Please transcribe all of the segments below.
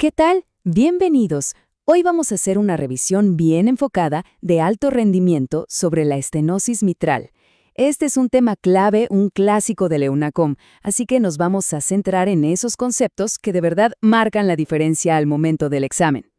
¿Qué tal? Bienvenidos. Hoy vamos a hacer una revisión bien enfocada de alto rendimiento sobre la estenosis mitral. Este es un tema clave, un clásico de la EUNACOM, así que nos vamos a centrar en esos conceptos que de verdad marcan la diferencia al momento del examen.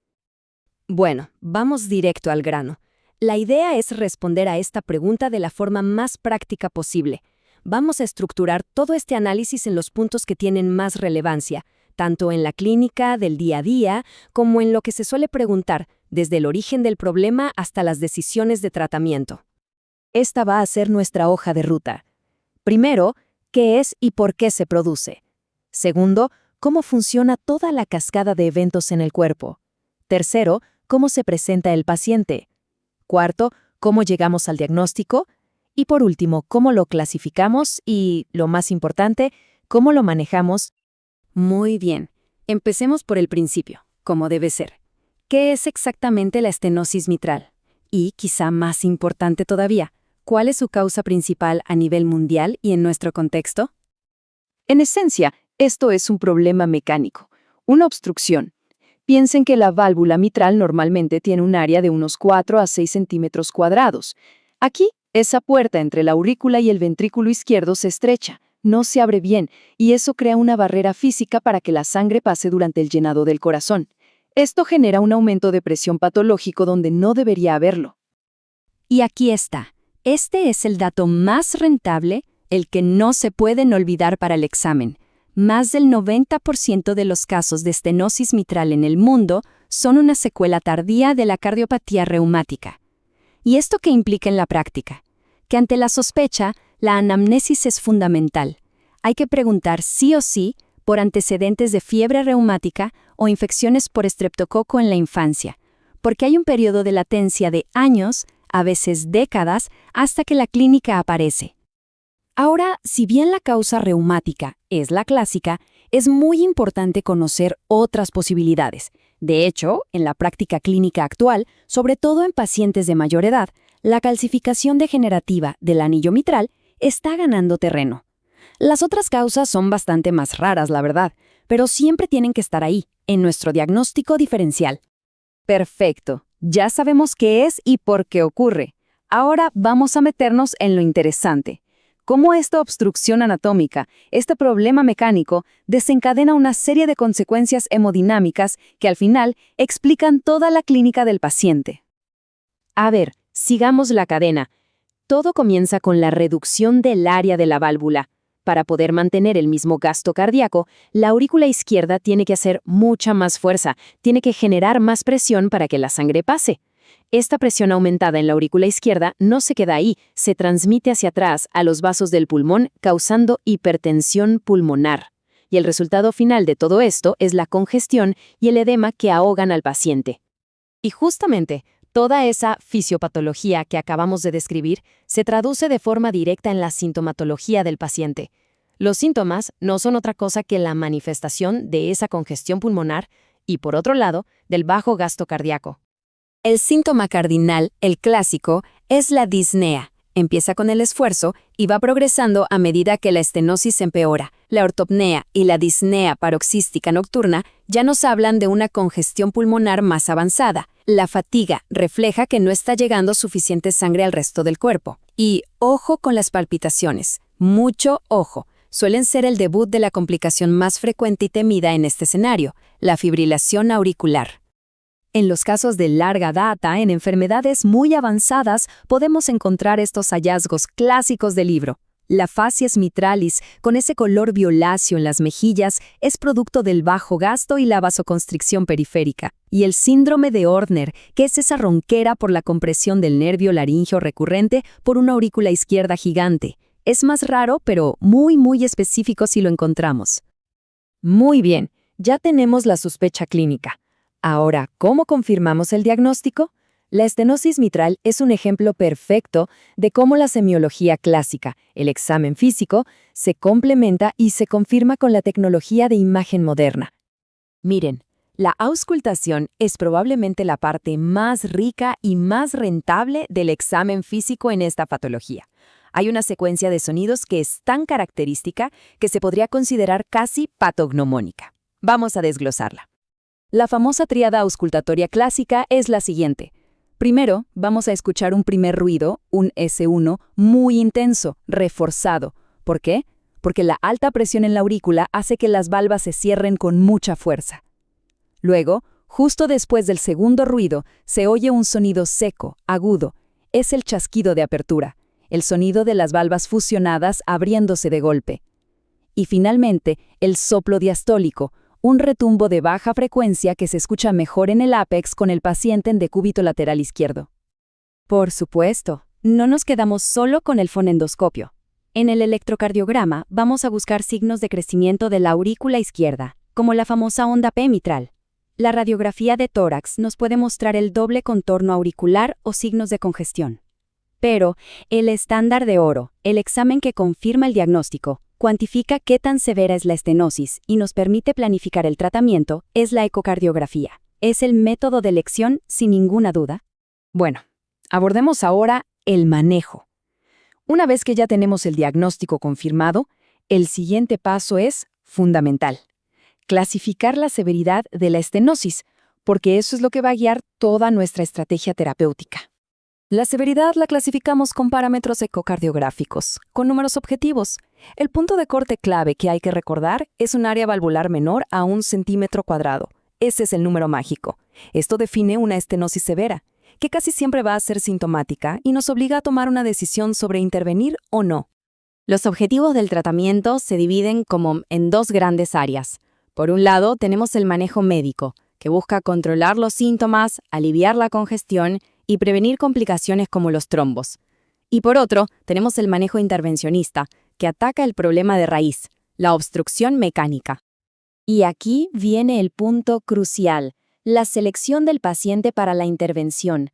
Bueno, vamos directo al grano. La idea es responder a esta pregunta de la forma más práctica posible. Vamos a estructurar todo este análisis en los puntos que tienen más relevancia, tanto en la clínica del día a día como en lo que se suele preguntar, desde el origen del problema hasta las decisiones de tratamiento. Esta va a ser nuestra hoja de ruta. Primero, ¿qué es y por qué se produce? Segundo, ¿cómo funciona toda la cascada de eventos en el cuerpo? Tercero, ¿cómo se presenta el paciente? Cuarto, ¿cómo llegamos al diagnóstico? Y por último, ¿cómo lo clasificamos? Y, lo más importante, ¿cómo lo manejamos? Muy bien. Empecemos por el principio, como debe ser. ¿Qué es exactamente la estenosis mitral? Y, quizá más importante todavía, ¿cuál es su causa principal a nivel mundial y en nuestro contexto? En esencia, esto es un problema mecánico, una obstrucción. Piensen que la válvula mitral normalmente tiene un área de unos 4 a 6 centímetros cuadrados. Aquí, esa puerta entre la aurícula y el ventrículo izquierdo se estrecha, no se abre bien, y eso crea una barrera física para que la sangre pase durante el llenado del corazón. Esto genera un aumento de presión patológico donde no debería haberlo. Y aquí está. Este es el dato más rentable, el que no se pueden olvidar para el examen. Más del 90% de los casos de estenosis mitral en el mundo son una secuela tardía de la cardiopatía reumática. ¿Y esto qué implica en la práctica? Que ante la sospecha, la anamnesis es fundamental. Hay que preguntar sí o sí por antecedentes de fiebre reumática o infecciones por estreptococo en la infancia, porque hay un periodo de latencia de años, a veces décadas, hasta que la clínica aparece. Ahora, si bien la causa reumática es la clásica, es muy importante conocer otras posibilidades. De hecho, en la práctica clínica actual, sobre todo en pacientes de mayor edad, la calcificación degenerativa del anillo mitral está ganando terreno. Las otras causas son bastante más raras, la verdad, pero siempre tienen que estar ahí, en nuestro diagnóstico diferencial. Perfecto, ya sabemos qué es y por qué ocurre. Ahora vamos a meternos en lo interesante. Cómo esta obstrucción anatómica, este problema mecánico, desencadena una serie de consecuencias hemodinámicas que al final explican toda la clínica del paciente. A ver, sigamos la cadena. Todo comienza con la reducción del área de la válvula. Para poder mantener el mismo gasto cardíaco, la aurícula izquierda tiene que hacer mucha más fuerza, tiene que generar más presión para que la sangre pase. Esta presión aumentada en la aurícula izquierda no se queda ahí, se transmite hacia atrás a los vasos del pulmón, causando hipertensión pulmonar. Y el resultado final de todo esto es la congestión y el edema que ahogan al paciente. Y justamente, toda esa fisiopatología que acabamos de describir se traduce de forma directa en la sintomatología del paciente. Los síntomas no son otra cosa que la manifestación de esa congestión pulmonar y, por otro lado, del bajo gasto cardíaco. El síntoma cardinal, el clásico, es la disnea. Empieza con el esfuerzo y va progresando a medida que la estenosis empeora. La ortopnea y la disnea paroxística nocturna ya nos hablan de una congestión pulmonar más avanzada. La fatiga refleja que no está llegando suficiente sangre al resto del cuerpo. Y ojo con las palpitaciones. Mucho ojo. Suelen ser el debut de la complicación más frecuente y temida en este escenario, la fibrilación auricular. En los casos de larga data, en enfermedades muy avanzadas, podemos encontrar estos hallazgos clásicos del libro. La facies mitralis, con ese color violáceo en las mejillas, es producto del bajo gasto y la vasoconstricción periférica. Y el síndrome de Ortner, que es esa ronquera por la compresión del nervio laríngeo recurrente por una aurícula izquierda gigante. Es más raro, pero muy específico si lo encontramos. Muy bien, ya tenemos la sospecha clínica. Ahora, ¿cómo confirmamos el diagnóstico? La estenosis mitral es un ejemplo perfecto de cómo la semiología clásica, el examen físico, se complementa y se confirma con la tecnología de imagen moderna. Miren, la auscultación es probablemente la parte más rica y más rentable del examen físico en esta patología. Hay una secuencia de sonidos que es tan característica que se podría considerar casi patognomónica. Vamos a desglosarla. La famosa tríada auscultatoria clásica es la siguiente. Primero, vamos a escuchar un primer ruido, un S1, muy intenso, reforzado. ¿Por qué? Porque la alta presión en la aurícula hace que las valvas se cierren con mucha fuerza. Luego, justo después del segundo ruido, se oye un sonido seco, agudo. Es el chasquido de apertura, el sonido de las valvas fusionadas abriéndose de golpe. Y finalmente, el soplo diastólico, un retumbo de baja frecuencia que se escucha mejor en el ápex con el paciente en decúbito lateral izquierdo. Por supuesto, no nos quedamos solo con el fonendoscopio. En el electrocardiograma vamos a buscar signos de crecimiento de la aurícula izquierda, como la famosa onda P mitral. La radiografía de tórax nos puede mostrar el doble contorno auricular o signos de congestión. Pero el estándar de oro, el examen que confirma el diagnóstico, cuantifica qué tan severa es la estenosis y nos permite planificar el tratamiento, es la ecocardiografía. Es el método de elección sin ninguna duda. Bueno, abordemos ahora el manejo. Una vez que ya tenemos el diagnóstico confirmado, el siguiente paso es fundamental: clasificar la severidad de la estenosis, porque eso es lo que va a guiar toda nuestra estrategia terapéutica. La severidad la clasificamos con parámetros ecocardiográficos, con números objetivos. El punto de corte clave que hay que recordar es un área valvular menor a 1 centímetro cuadrado. Ese es el número mágico. Esto define una estenosis severa, que casi siempre va a ser sintomática y nos obliga a tomar una decisión sobre intervenir o no. Los objetivos del tratamiento se dividen como en dos grandes áreas. Por un lado, tenemos el manejo médico, que busca controlar los síntomas, aliviar la congestión y prevenir complicaciones como los trombos. Y por otro, tenemos el manejo intervencionista, que ataca el problema de raíz, la obstrucción mecánica. Y aquí viene el punto crucial: la selección del paciente para la intervención.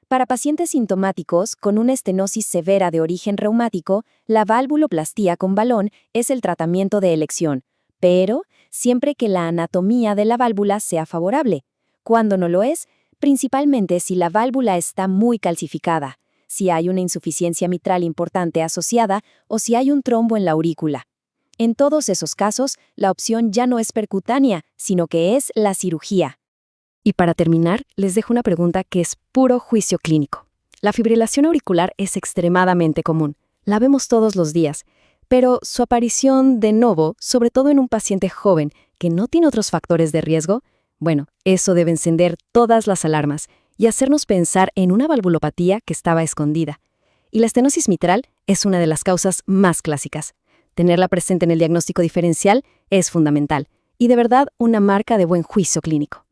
Para pacientes sintomáticos con una estenosis severa de origen reumático, la valvuloplastía con balón es el tratamiento de elección, pero siempre que la anatomía de la válvula sea favorable. Cuando no lo es, principalmente si la válvula está muy calcificada, si hay una insuficiencia mitral importante asociada o si hay un trombo en la aurícula. En todos esos casos, la opción ya no es percutánea, sino que es la cirugía. Y para terminar, les dejo una pregunta que es puro juicio clínico. La fibrilación auricular es extremadamente común. La vemos todos los días. Pero su aparición de novo, sobre todo en un paciente joven que no tiene otros factores de riesgo, bueno, eso debe encender todas las alarmas y hacernos pensar en una valvulopatía que estaba escondida. Y la estenosis mitral es una de las causas más clásicas. Tenerla presente en el diagnóstico diferencial es fundamental y de verdad una marca de buen juicio clínico.